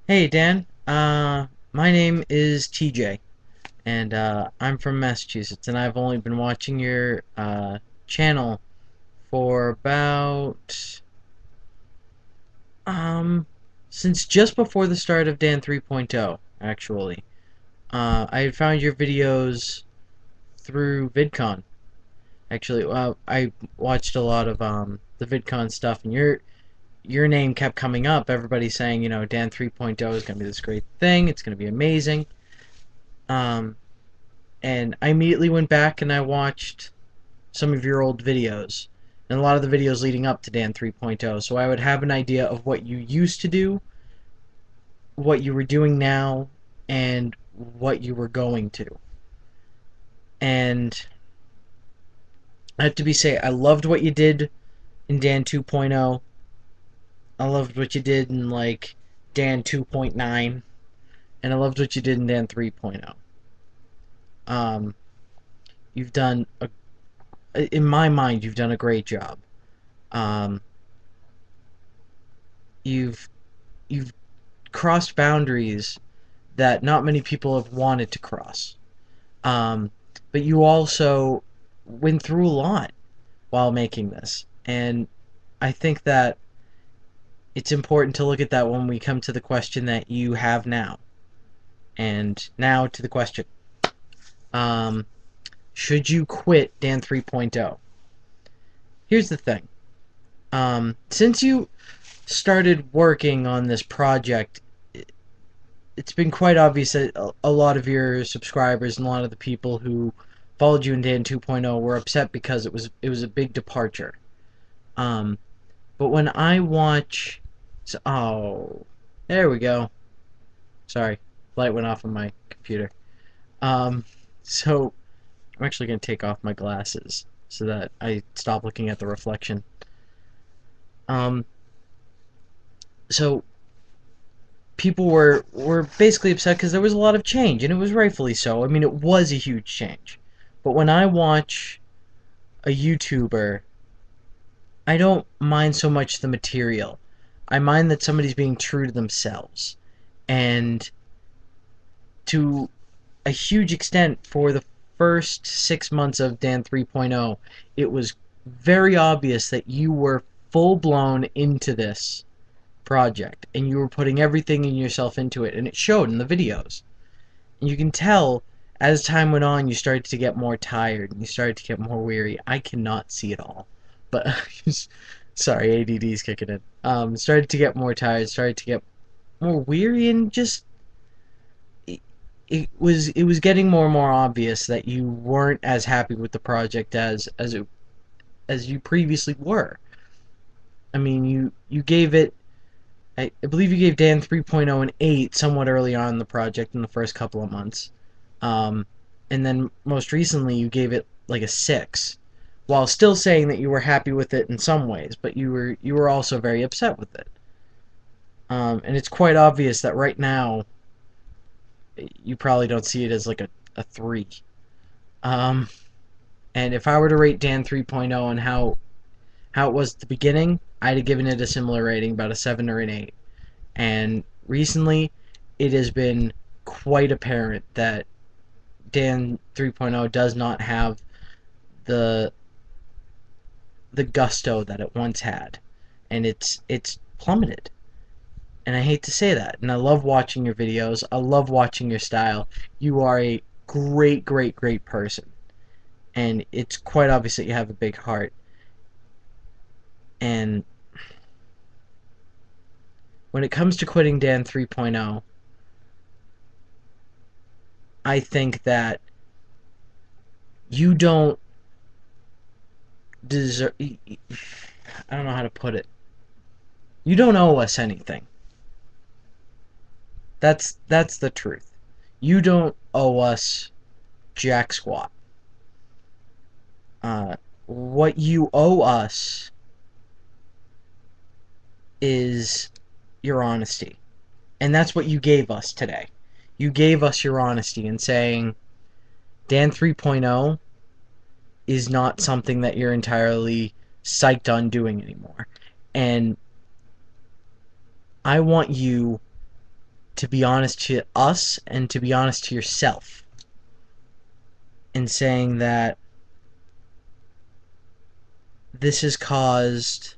Hey Dan, my name is TJ, and I'm from Massachusetts, and I've only been watching your channel for about um since just before the start of Dan 3.0, actually. I had found your videos through VidCon. Actually, I watched a lot of the VidCon stuff, and your name kept coming up. Everybody saying, Dan 3.0 is going to be this great thing. It's going to be amazing. Um, and I immediately went back and I watched some of your old videos and a lot of the videos leading up to Dan 3.0, so I would have an idea of what you used to do, what you were doing now, and what you were going to. And I have to be say, I loved what you did in Dan 2.0. I loved what you did in like Dan 2.9, and I loved what you did in Dan 3.0. Um, you've done in my mind, you've done a great job. Um, you've you've crossed boundaries that not many people have wanted to cross. Um, but you also went through a lot while making this, and I think that it's important to look at that when we come to the question that you have now. And now to the question: um, should you quit Dan 3.0? Here's the thing: since you started working on this project, it's been quite obvious that a lot of your subscribers and a lot of the people who followed you in Dan 2.0 were upset because it was a big departure. Um, but when I watch, oh, there we go. Sorry, light went off on my computer. Um, so I'm actually gonna take off my glasses so that I stop looking at the reflection. Um, so people were basically upset because there was a lot of change, and it was rightfully so. I mean, it was a huge change. But when I watch a YouTuber, I don't mind so much the material. I mind that somebody's being true to themselves. And to a huge extent, for the first 6 months of Dan 3.0, it was very obvious that you were full blown into this project and you were putting everything in yourself into it, and it showed in the videos. And you can tell as time went on, you started to get more tired and you started to get more weary. I cannot see it all, but sorry, ADD's kicking in. Started to get more tired, started to get more weary, and just it was getting more and more obvious that you weren't as happy with the project as you previously were. I mean, you gave it. I believe you gave Dan 3.0 an 8 somewhat early on in the project in the first couple of months. Um, and then most recently you gave it like a 6, while still saying that you were happy with it in some ways, but you were also very upset with it. And it's quite obvious that right now you probably don't see it as like a 3. Um, and if I were to rate Dan 3.0 and how it was at the beginning, I'd have given it a similar rating, about a 7 or an 8. And recently, it has been quite apparent that Dan 3.0 does not have the the gusto that it once had, and it's plummeted. And I hate to say that. And I love watching your videos. I love watching your style. You are a great, great, great person, and it's quite obvious that you have a big heart. And when it comes to quitting Dan 3.0, I think that you don't deserve. I don't know how to put it. You don't owe us anything. That's the truth. You don't owe us jack squat. What you owe us is your honesty, and that's what you gave us today. You gave us your honesty in saying Dan 3.0 is not something that you're entirely psyched on doing anymore, and I want you to be honest to us and to be honest to yourself in saying that this has caused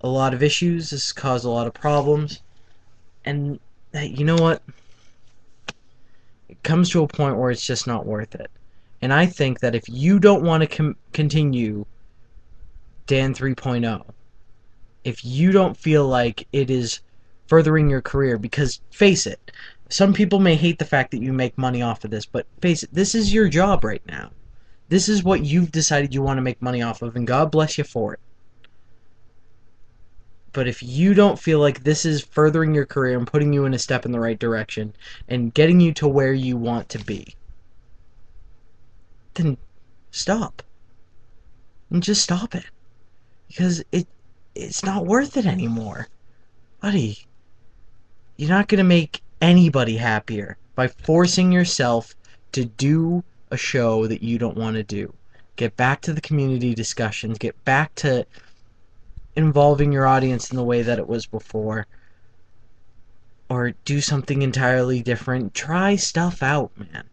a lot of issues, this has caused a lot of problems, and that, you know what? It comes to a point where it's just not worth it. And I think that if you don't want to continue Dan 3.0, if you don't feel like it is furthering your career, because face it, some people may hate the fact that you make money off of this, but face it, this is your job right now. This is what you've decided you want to make money off of, and God bless you for it. But if you don't feel like this is furthering your career and putting you in a step in the right direction and getting you to where you want to be, then stop. And just stop it. Because it's not worth it anymore. Buddy, you're not going to make anybody happier by forcing yourself to do a show that you don't want to do. Get back to the community discussions. Get back to involving your audience in the way that it was before. Or do something entirely different. Try stuff out, man.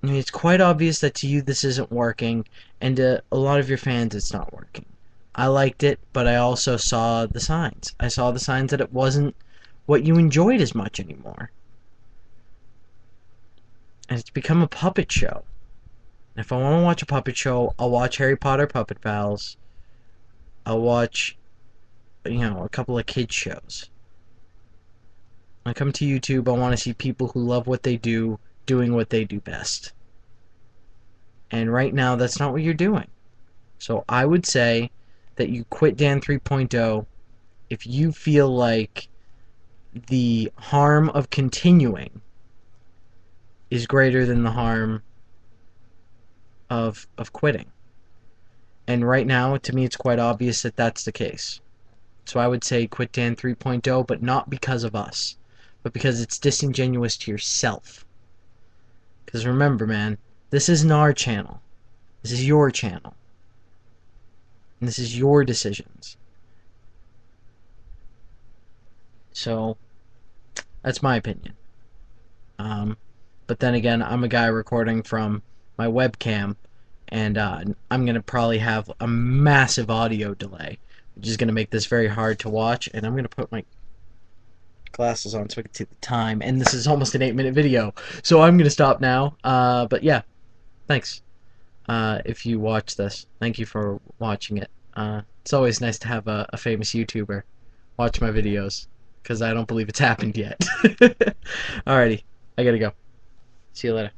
I mean, it's quite obvious that to you this isn't working, and to a lot of your fans it's not working. I liked it, but I also saw the signs. I saw the signs that it wasn't what you enjoyed as much anymore. And it's become a puppet show. And if I want to watch a puppet show, I'll watch Harry Potter Puppet Pals. I'll watch, a couple of kids shows. When I come to YouTube, I want to see people who love what they do, doing what they do best. And right now, that's not what you're doing. So I would say that you quit Dan 3.0 if you feel like the harm of continuing is greater than the harm of quitting. And right now, to me, it's quite obvious that that's the case. So I would say quit Dan 3.0, but not because of us, but because it's disingenuous to yourself. Because remember, man, this isn't our channel. This is your channel. And this is your decisions. So, that's my opinion. But then again, I'm a guy recording from my webcam, and I'm going to probably have a massive audio delay, which is going to make this very hard to watch, and I'm going to put my glasses on so I can see the time, and this is almost an 8-minute video, so I'm going to stop now, but yeah, thanks. If you watch this, thank you for watching it. It's always nice to have a famous YouTuber watch my videos, because I don't believe it's happened yet. Alrighty, I gotta go. See you later.